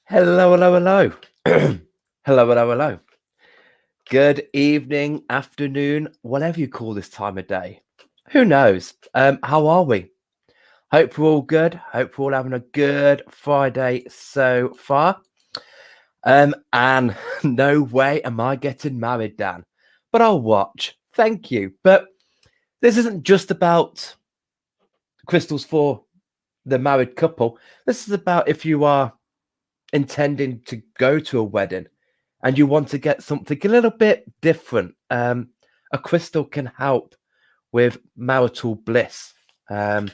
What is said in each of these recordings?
Hello, hello, hello. Hello, hello, hello. Good evening, afternoon, whatever you call this time of day. Who knows? How are we? Hope we're all good. Hope we're all having a good Friday so far. And no way am I getting married, Dan. But I'll watch. Thank you. But this isn't just about crystals for the married couple. This is about if you are intending to go to a wedding and you want to get something a little bit different, a crystal can help with marital bliss. And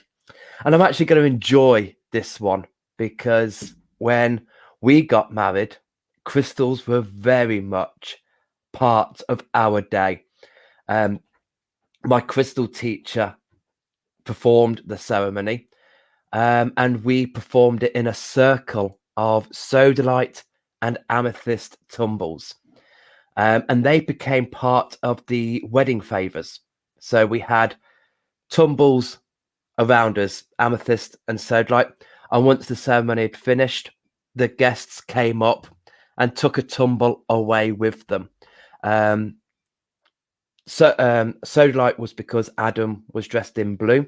I'm actually going to enjoy this one because when we got married, crystals were very much part of our day. My crystal teacher performed the ceremony, and we performed it in a circle of sodalite and amethyst tumbles. And they became part of the wedding favors. So we had tumbles around us, amethyst and sodalite. And once the ceremony had finished, the guests came up and took a tumble away with them. Sodalite was because Adam was dressed in blue,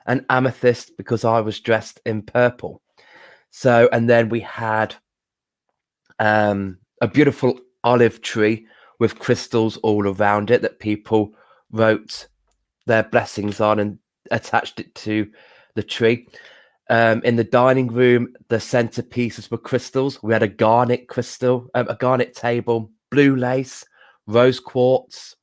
and amethyst because I was dressed in purple. So, and then we had a beautiful olive tree with crystals all around it that people wrote their blessings on and attached it to the tree. In the dining room, the centerpieces were crystals. We had a garnet crystal, a garnet table, blue lace, rose quartz.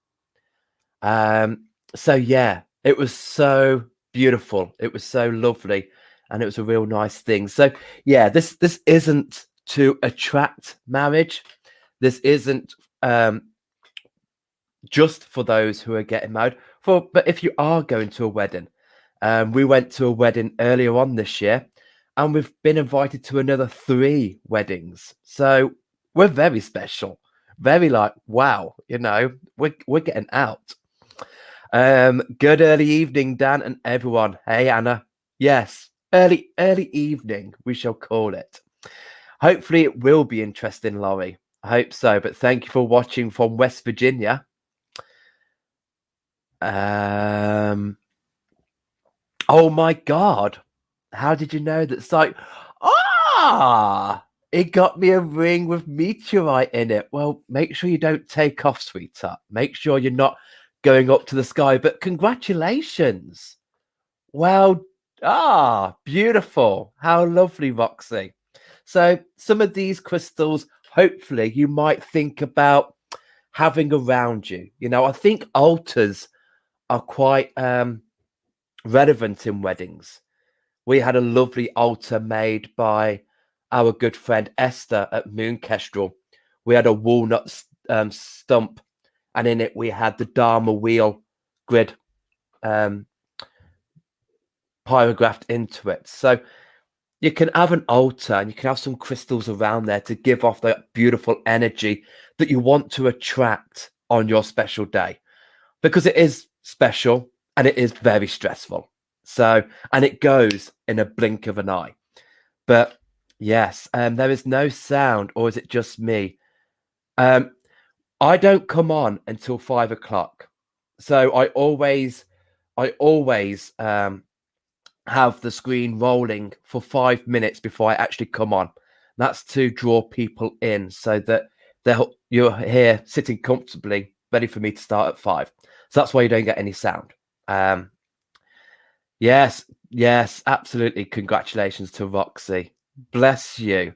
So yeah, it was so beautiful. It was so lovely, and it was a real nice thing. So yeah, this isn't to attract marriage. This isn't just for those who are getting married. But if you are going to a wedding, we went to a wedding earlier on this year, and we've been invited to another 3 weddings. So we're very special, very like wow, we're getting out. Good early evening, Dan and everyone. Hey, Anna. Yes, early evening, we shall call it. Hopefully, it will be interesting, Laurie. I hope so. But thank you for watching from West Virginia. Oh my God. How did you know that? It's like, it got me a ring with meteorite in it. Well, make sure you don't take off, sweetheart. Make sure you're not going up to the sky. But congratulations. Well, beautiful. How lovely, Roxy. So some of these crystals, hopefully, you might think about having around you. I think altars are quite relevant in weddings. We had a lovely altar made by our good friend Esther at Moonstone. We had a walnut stump, and in it we had the Dharma wheel grid pyrographed into it. So you can have an altar and you can have some crystals around there to give off that beautiful energy that you want to attract on your special day, because it is special and it is very stressful. So, and it goes in a blink of an eye. But yes, there is no sound, or is it just me? I don't come on until 5 o'clock. So I always have the screen rolling for 5 minutes before I actually come on. That's to draw people in so that you're here sitting comfortably, ready for me to start at 5. So that's why you don't get any sound. Yes, absolutely. Congratulations to Roxy. Bless you.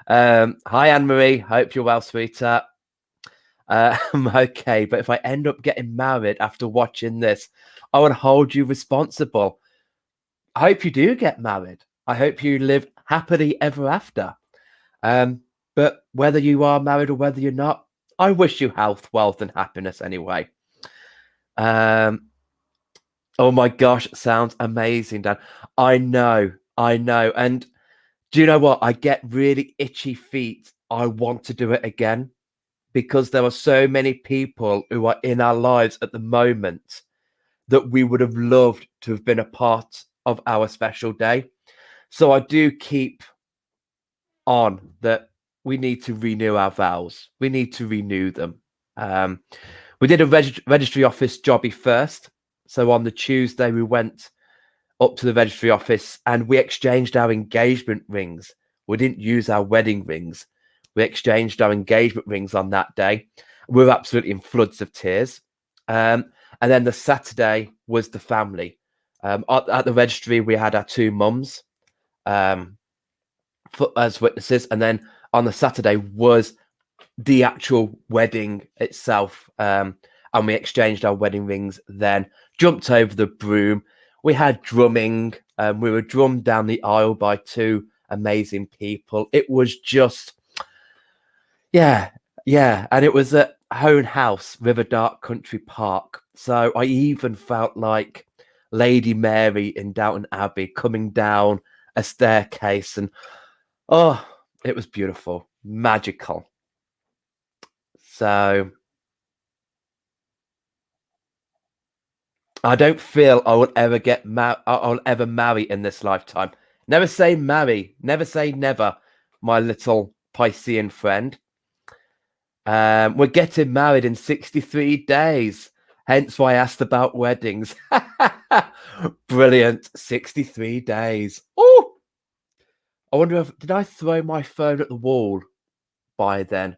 Hi, Anne-Marie. Hope you're well, sweetheart. Okay, but if I end up getting married after watching this, I would hold you responsible. I hope you do get married. I hope you live happily ever after. But whether you are married or whether you're not, I wish you health, wealth, and happiness anyway. Oh my gosh, sounds amazing, Dan. I know. And do you know what? I get really itchy feet. I want to do it again because there are so many people who are in our lives at the moment that we would have loved to have been a part of our special day. So I do keep on that we need to renew our vows. We need to renew them. Um, we did a registry office jobby first. So on the Tuesday, we went up to the registry office and we exchanged our engagement rings. We didn't use our wedding rings. We exchanged our engagement rings on that day. We were absolutely in floods of tears. And then the Saturday was the family. At the registry, we had our two mums as witnesses. And then on the Saturday was the actual wedding itself. And we exchanged our wedding rings, then jumped over the broom. We had drumming. We were drummed down the aisle by two amazing people. It was just, yeah. And it was at Hone House, Riverdark Country Park. So I even felt like Lady Mary in Downton Abbey coming down a staircase. And oh, it was beautiful, magical. So I don't feel I will ever I'll ever marry in this lifetime. Never say marry. Never say never, my little Piscean friend. We're getting married in 63 days. Hence why I asked about weddings. Brilliant. 63 days. Oh, I wonder did I throw my phone at the wall by then?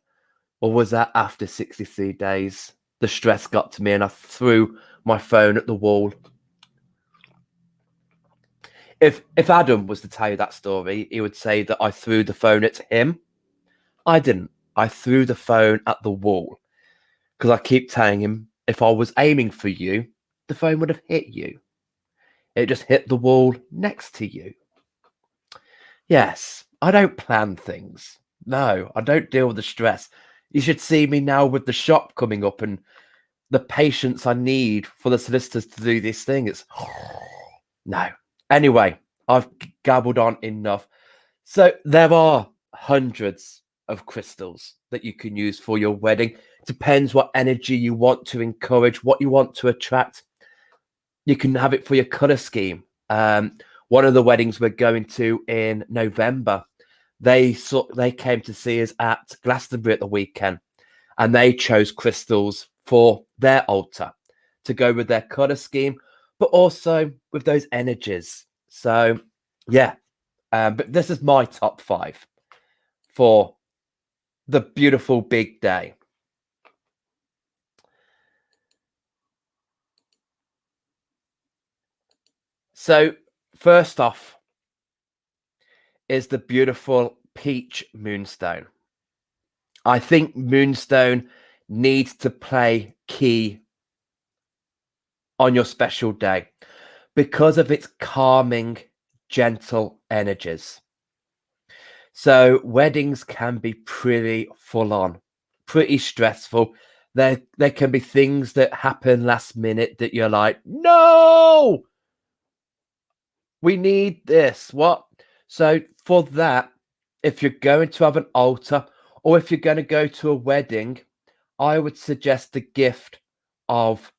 Or was that after 63 days? The stress got to me and I threw my phone at the wall. If Adam was to tell you that story, he would say that I threw the phone at him. I didn't. I threw the phone at the wall because I keep telling him if I was aiming for you, the phone would have hit you. It just hit the wall next to you. Yes, I don't plan things. No, I don't deal with the stress. You should see me now with the shop coming up and the patience I need for the solicitors to do this thing. It's no. Anyway, I've gabbled on enough. So there are hundreds of crystals that you can use for your wedding. Depends what energy you want to encourage, what you want to attract. You can have it for your color scheme. One of the weddings we're going to in November, they came to see us at Glastonbury at the weekend, and they chose crystals for their altar to go with their color scheme, but also with those energies. So, yeah, but this is my top 5 for the beautiful big day. So, first off is the beautiful peach moonstone. I think moonstone needs to play key on your special day because of its calming, gentle energies. So weddings can be pretty full on, pretty stressful. There can be things that happen last minute that you're like, no, we need this. What? So for that, if you're going to have an altar or if you're going to go to a wedding, I would suggest the gift of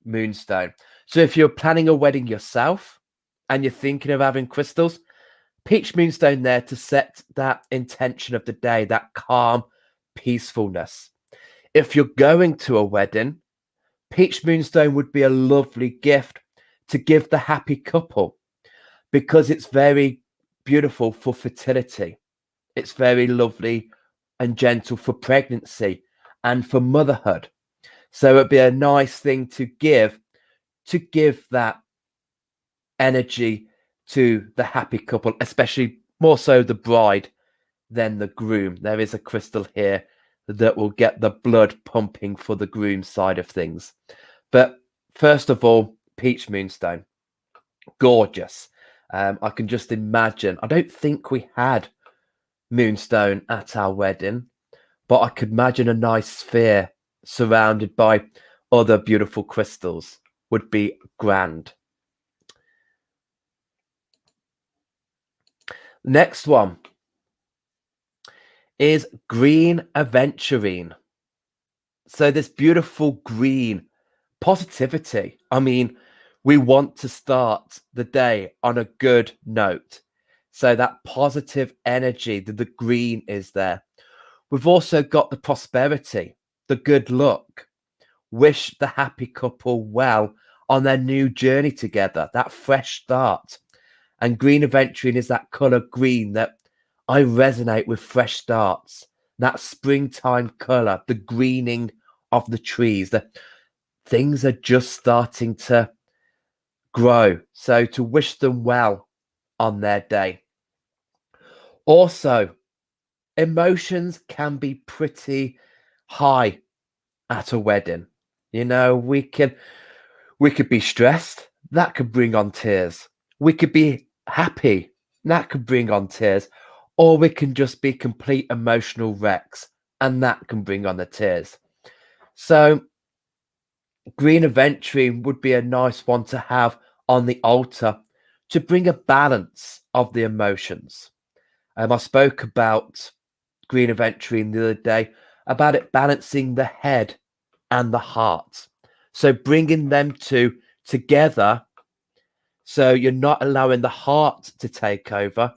Moonstone. So if you're planning a wedding yourself and you're thinking of having crystals, peach moonstone there to set that intention of the day, that calm peacefulness. If you're going to a wedding, peach moonstone would be a lovely gift to give the happy couple because it's very beautiful for fertility. It's very lovely and gentle for pregnancy and for motherhood. So it'd be a nice thing to give that energy to the happy couple, especially more so the bride than the groom. There is a crystal here that will get the blood pumping for the groom side of things. But first of all, peach moonstone, gorgeous. I can just imagine. I don't think we had moonstone at our wedding, but I could imagine a nice sphere surrounded by other beautiful crystals would be grand. Next one is green aventurine. So this beautiful green positivity. I mean, we want to start the day on a good note. So that positive energy, the green is there. We've also got the prosperity, the good luck. Wish the happy couple well on their new journey together, that fresh start. And green aventurine is that color green that I resonate with fresh starts, that springtime color, the greening of the trees, the things are just starting to grow. So to wish them well on their day. Also, emotions can be pretty high at a wedding. You know, we could be stressed, that could bring on tears. We could be happy, that could bring on tears. Or we can just be complete emotional wrecks, and that can bring on the tears. So green aventurine would be a nice one to have on the altar to bring a balance of the emotions. I spoke about green aventurine the other day, about it balancing the head and the heart. So bringing them two together, so you're not allowing the heart to take over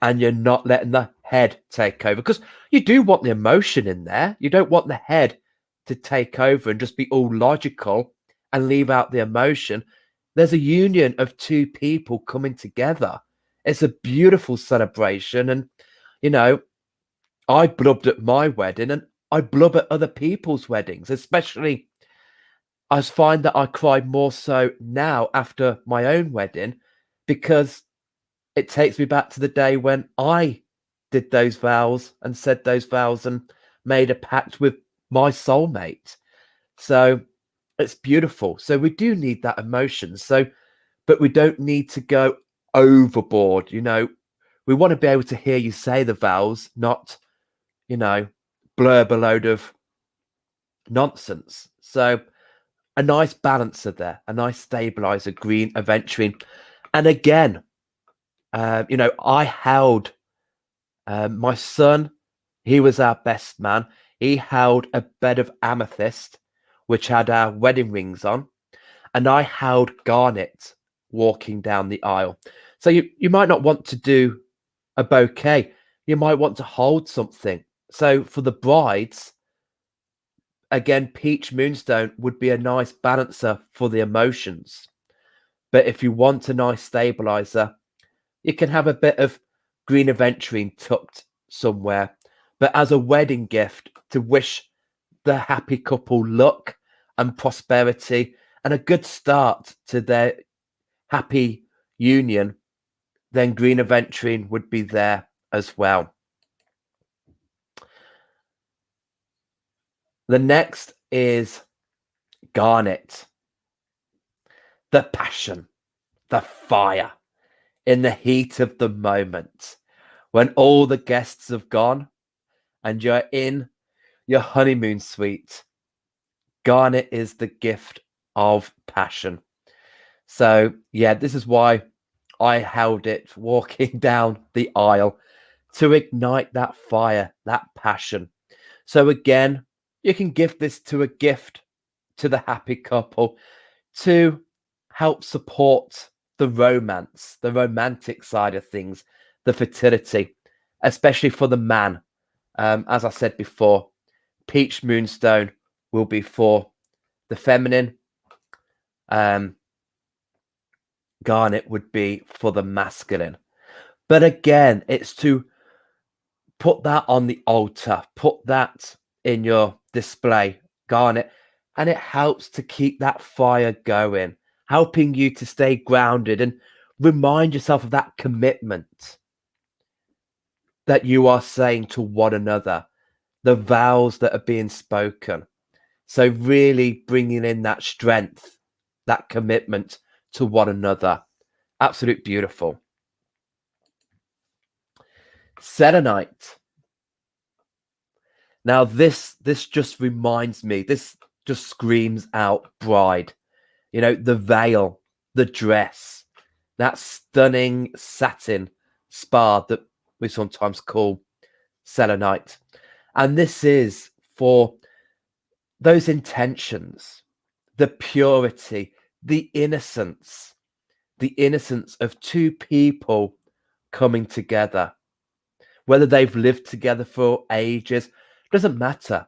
and you're not letting the head take over, because you do want the emotion in there. You don't want the head to take over and just be all logical and leave out the emotion. There's a union of two people coming together. It's a beautiful celebration. And, you know, I blubbed at my wedding and I blub at other people's weddings, especially I find that I cry more so now after my own wedding, because it takes me back to the day when I did those vows and said those vows and made a pact with my soulmate. So it's beautiful. So we do need that emotion. So, but we don't need to go overboard. You know, we want to be able to hear you say the vows, not, you know, blurb a load of nonsense. So a nice balancer there, a nice stabilizer, green aventurine. And again, you know, I held my son, he was our best man. He held a bed of amethyst, which had our wedding rings on, and I held Garnet walking down the aisle. So you might not want to do a bouquet. You might want to hold something. So for the brides, again, peach moonstone would be a nice balancer for the emotions. But if you want a nice stabilizer, you can have a bit of green aventurine tucked somewhere. But as a wedding gift to wish the happy couple luck and prosperity and a good start to their happy union, then green aventurine would be there as well. The next is Garnet. The passion, the fire in the heat of the moment, when all the guests have gone and you're in your honeymoon suite. Garnet is the gift of passion. So yeah, this is why I held it walking down the aisle, to ignite that fire, that passion. So again, you can give this to a gift to the happy couple to help support the romance, the romantic side of things, the fertility, especially for the man. As I said before, peach moonstone will be for the feminine. Garnet would be for the masculine. But again, it's to put that on the altar, put that in your display, Garnet, and it helps to keep that fire going, helping you to stay grounded and remind yourself of that commitment that you are saying to one another, the vows that are being spoken. So really bringing in that strength, that commitment to one another. Absolute beautiful. Selenite. Now this just reminds me, this just screams out bride. You know, the veil, the dress, that stunning satin spar that we sometimes call selenite. And this is for those intentions, the purity, the innocence of two people coming together. whether they've lived together for ages, doesn't matter.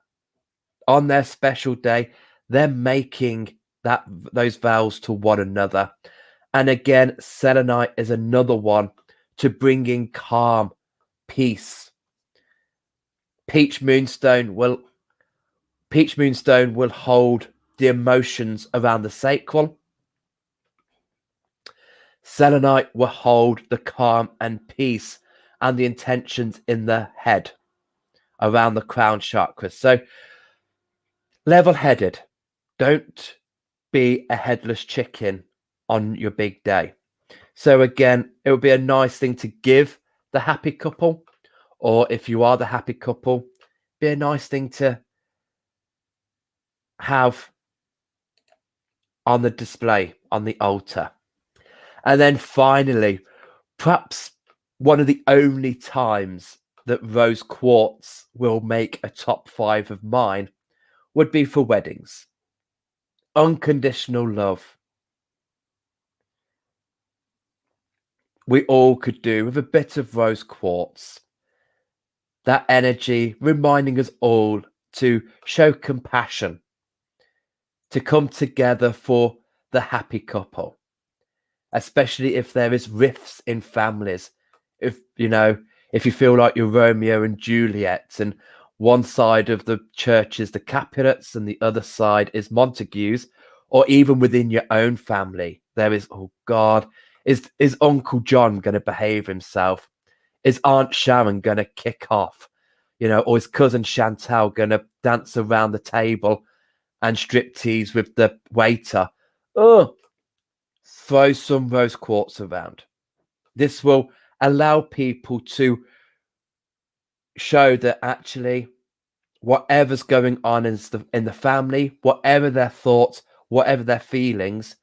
On their special day, they're making those vows to one another. And again, selenite is another one to bring in calm, peace. Peach Moonstone will hold the emotions around the sacral. Selenite will hold the calm and peace and the intentions in the head around the crown chakra. So level-headed. Don't be a headless chicken on your big day. So again, it would be a nice thing to give the happy couple, or if you are the happy couple, be a nice thing to have on the display on the altar. And then finally, perhaps one of the only times that rose quartz will make a top 5 of mine would be for weddings. Unconditional love. We all could do with a bit of rose quartz. That energy reminding us all to show compassion, to come together for the happy couple, especially if there is rifts in families. If you feel like you're Romeo and Juliet, and one side of the church is the Capulets and the other side is Montagues, or even within your own family, there is, oh God, is Uncle John going to behave himself? Is Aunt Sharon going to kick off? Or is cousin Chantal going to dance around the table and striptease with the waiter? Oh, throw some rose quartz around. This will allow people to show that actually whatever's going on in the family, whatever their thoughts, whatever their feelings,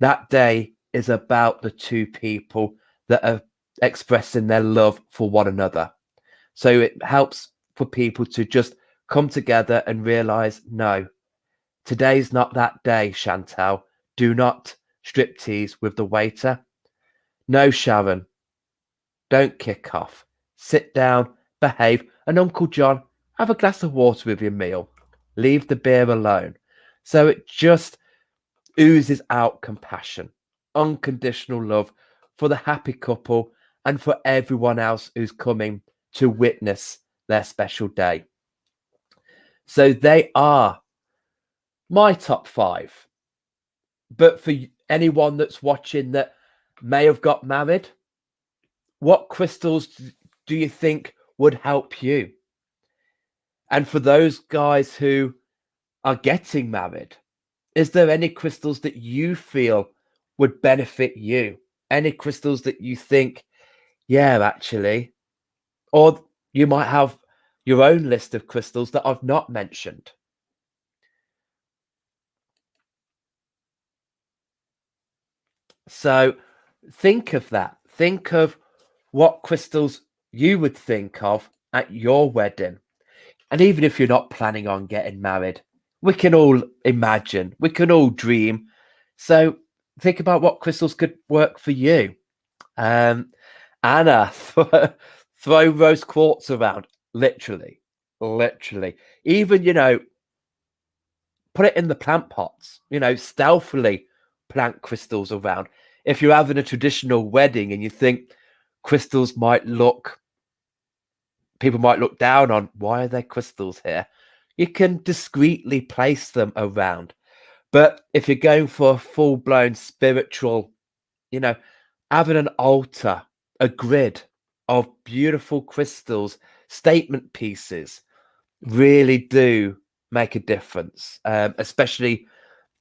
that day is about the two people that are expressing their love for one another. So it helps for people to just come together and realize, no, today's not that day, Chantal. Do not striptease with the waiter. No, Sharon, don't kick off. Sit down, behave, and Uncle John, have a glass of water with your meal. Leave the beer alone. So it just oozes out compassion, unconditional love for the happy couple and for everyone else who's coming to witness their special day. So they are my top 5. But for anyone that's watching that may have got married, what crystals do you think would help you? And for those guys who are getting married, is there any crystals that you feel would benefit you? Any crystals that you think, yeah, actually, or you might have your own list of crystals that I've not mentioned. So think of that. Think of what crystals you would think of at your wedding. And even if you're not planning on getting married, we can all imagine, we can all dream. So think about what crystals could work for you. Anna, throw rose quartz around, literally. Even, put it in the plant pots, stealthily plant crystals around. If you're having a traditional wedding and you think crystals people might look down on, why are there crystals here? You can discreetly place them around. But if you're going for a full-blown spiritual, having an altar, a grid of beautiful crystals, statement pieces, really do make a difference, especially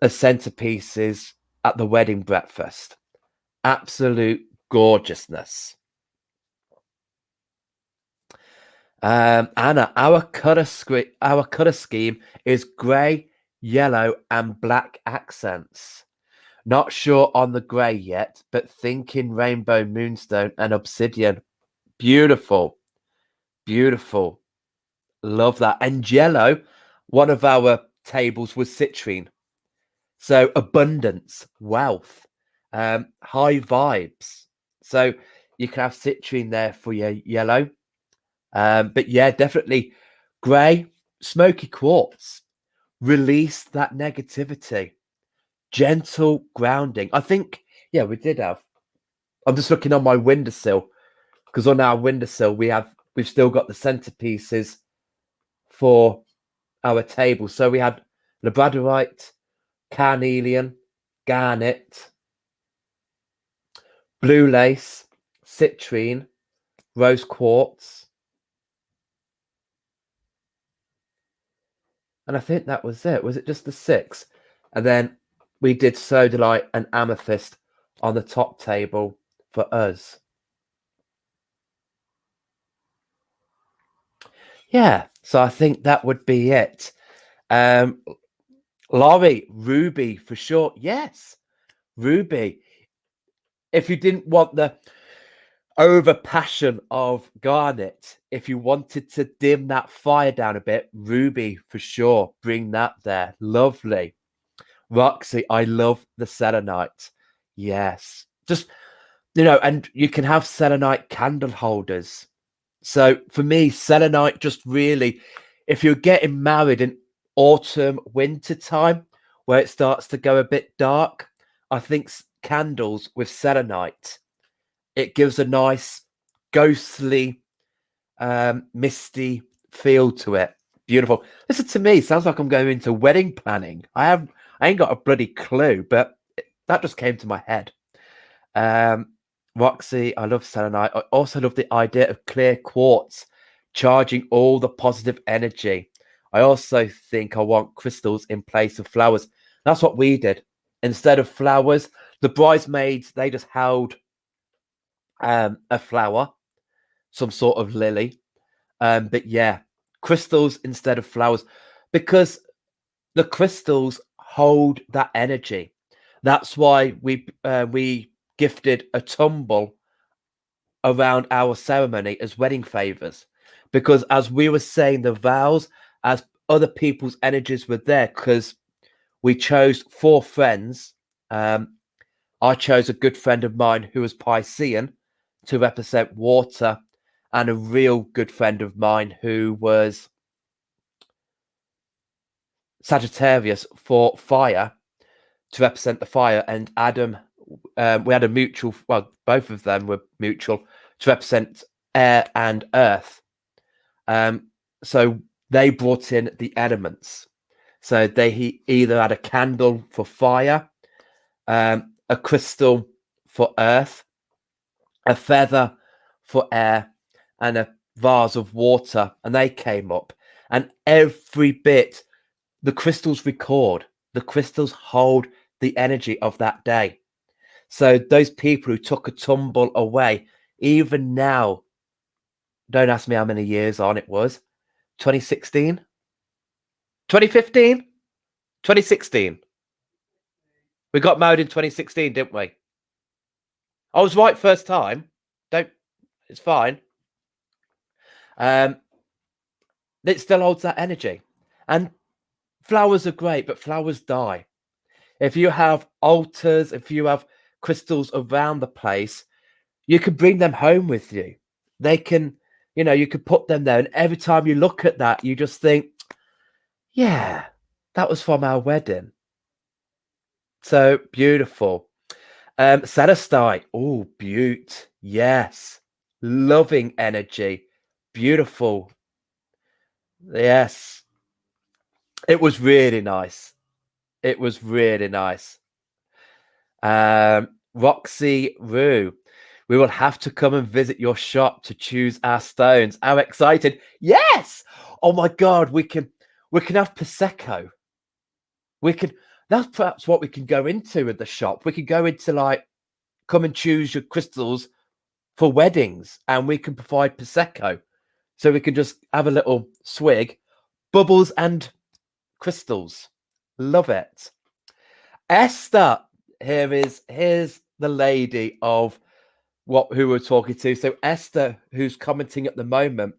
as centerpieces at the wedding breakfast. Absolute gorgeousness. Anna, our color scheme is grey, yellow, and black accents. Not sure on the grey yet, but thinking rainbow, moonstone, and obsidian. Beautiful, beautiful. Love that. And yellow, one of our tables was citrine. So abundance, wealth, high vibes. So you can have citrine there for your yellow. But yeah, definitely grey, smoky quartz. Release that negativity. Gentle grounding. I think, yeah, we did have. I'm just looking on my windowsill because on our windowsill we've still got the centerpieces for our table. So we had labradorite, carnelian, garnet, blue lace, citrine, rose quartz, and I think that was it. Was it just the six? And then we did sodalite and amethyst on the top table for us. Yeah, so I think that would be it. Laurie, ruby for sure. Yes, ruby. If you didn't want the over passion of Garnet, if you wanted to dim that fire down a bit, ruby for sure. Bring that there. Lovely. Roxy, I love the selenite. Yes. Just, and you can have selenite candle holders. So for me, selenite just really, if you're getting married in autumn, winter time, where it starts to go a bit dark, I think candles with selenite, it gives a nice ghostly, misty feel to it. Beautiful. Listen to me, sounds like I'm going into wedding planning. I ain't got a bloody clue, but that just came to my head. Roxy, I love selenite. I also love the idea of clear quartz charging all the positive energy. I also think I want crystals in place of flowers. That's what we did. Instead of flowers, the bridesmaids, they just held a flower, some sort of lily. But yeah, crystals instead of flowers, because the crystals hold that energy. That's why we gifted a tumble around our ceremony as wedding favors, because as we were saying the vows, as other people's energies were there, because we chose 4 friends. I chose a good friend of mine who was Piscean to represent water, and a real good friend of mine who was Sagittarius for fire to represent the fire, and Adam, we had a mutual, well, both of them were mutual to represent air and earth. So they brought in the elements. So they either had a candle for fire, a crystal for earth, a feather for air, and a vase of water, and they came up. And every bit, the crystals record, the crystals hold the energy of that day. So those people who took a tumble away, even now, don't ask me how many years on it was, 2016, 2015, 2016. We got married in 2016, didn't we? I was right first time. It's fine. It still holds that energy. And flowers are great, but flowers die. If you have altars, if you have crystals around the place, you can bring them home with you. They can, you could put them there. And every time you look at that, you just think, yeah, that was from our wedding. So beautiful. Celestite. Oh, beaut. Yes. Loving energy. Beautiful. Yes. It was really nice. It was really nice. Roxy Rue. We will have to come and visit your shop to choose our stones. How excited. Yes. Oh my God. We can have Prosecco. That's perhaps what we can go into at the shop. We could go into come and choose your crystals for weddings, and we can provide Prosecco. So we can just have a little swig, bubbles and crystals. Love it. Esther, here's the lady of who we're talking to. So Esther, who's commenting at the moment,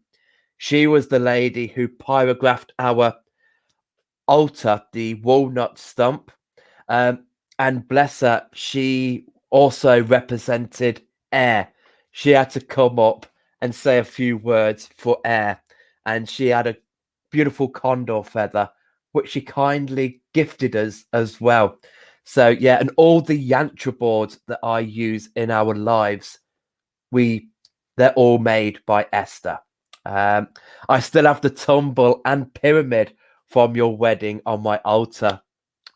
she was the lady who pyrographed our altar, the walnut stump. And bless her, she also represented air. She had to come up and say a few words for air. And she had a beautiful condor feather, which she kindly gifted us as well. So yeah, and all the yantra boards that I use in our lives, they're all made by Esther. I still have the tumble and pyramid from your wedding on my altar.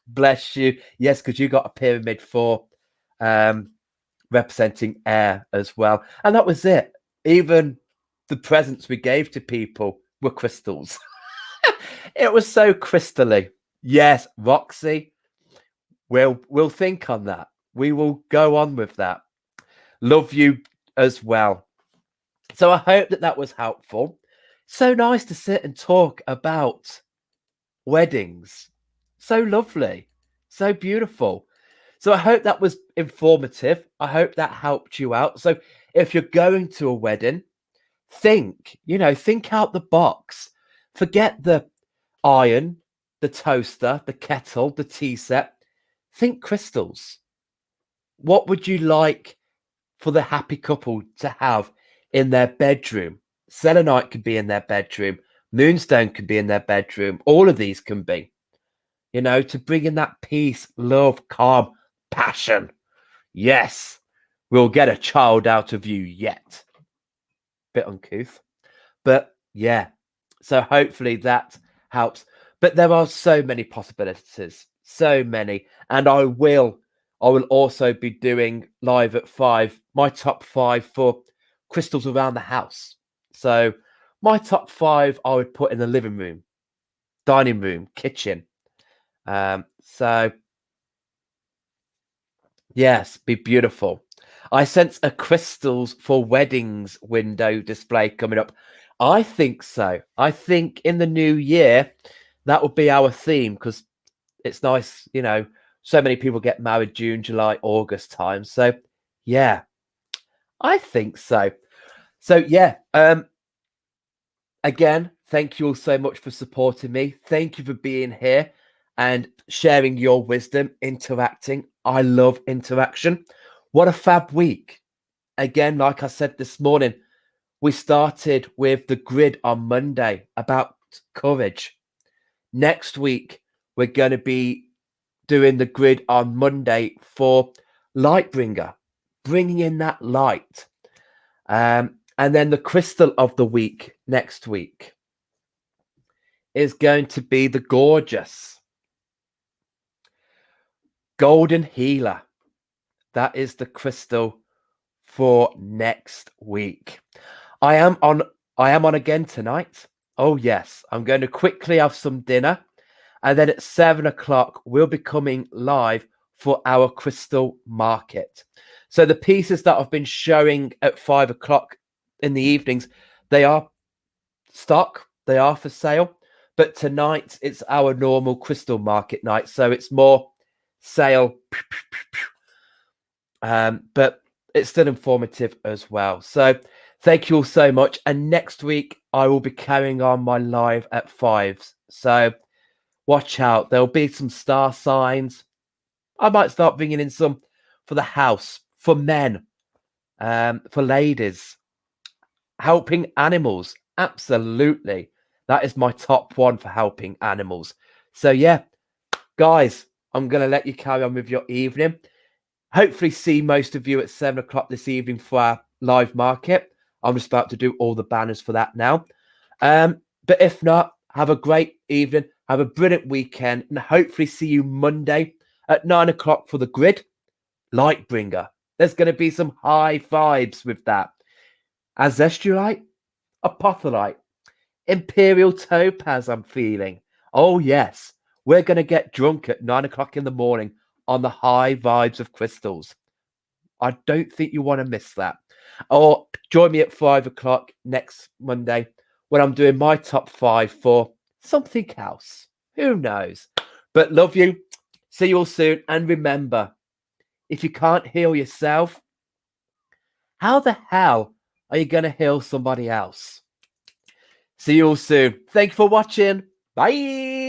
Bless you. Yes, because you got a pyramid for representing air as well. And that was it. Even the presents we gave to people were crystals. It was so crystally. Yes, Roxy, we'll think on that. We will go on with that. Love you as well. So I hope that was helpful. So nice to sit and talk about weddings. So lovely. So beautiful. So I hope that was informative. I hope that helped you out. So if you're going to a wedding, think out the box. Forget the iron, the toaster, the kettle, the tea set. Think crystals. What would you like for the happy couple to have in their bedroom? Selenite could be in their bedroom. Moonstone could be in their bedroom. All of these can be, to bring in that peace, love, calm, passion. Yes, we'll get a child out of you yet. Bit uncouth, but yeah. So hopefully that helps. But there are so many possibilities, so many. And I will also be doing live at 5, my top 5 for crystals around the house. So my top 5 I would put in the living room, dining room, kitchen. So yes, be beautiful. I sense a crystals for weddings window display coming up. I think so. I think in the new year, that will be our theme, because it's nice, so many people get married June, July, August time. So yeah, I think so. So yeah, again, thank you all so much for supporting me. Thank you for being here and sharing your wisdom, interacting. I love interaction. What a fab week. Again, like I said this morning, we started with the grid on Monday about courage. Next week, we're going to be doing the grid on Monday for Lightbringer, bringing in that light. And then the crystal of the week next week is going to be the gorgeous Golden Healer. That is the crystal for next week. I am on again tonight. Oh yes, I'm going to quickly have some dinner, and then at 7 o'clock we'll be coming live for our crystal market. So the pieces that I've been showing at 5 o'clock in the evenings, they are stock, they are for sale. But tonight it's our normal crystal market night, so it's more sale. But it's still informative as well. So thank you all so much. And next week I will be carrying on my live at 5. So watch out. There'll be some star signs. I might start bringing in some for the house, for men, for ladies, helping animals. Absolutely. That is my top 1 for helping animals. So yeah, guys, I'm going to let you carry on with your evening. Hopefully see most of you at 7 o'clock this evening for our live market. I'm just about to do all the banners for that now. But if not, have a great evening. Have a brilliant weekend. And hopefully see you Monday at 9 o'clock for the grid. Lightbringer. There's going to be some high vibes with that. Azesturite, Apotholite, Imperial Topaz I'm feeling. Oh yes, we're going to get drunk at 9 o'clock in the morning on the high vibes of crystals. I don't think you want to miss that. Or join me at 5 o'clock next Monday when I'm doing my top 5 for something else. Who knows? But love you. See you all soon. And remember, if you can't heal yourself, how the hell are you going to heal somebody else? See you all soon. Thank you for watching. Bye.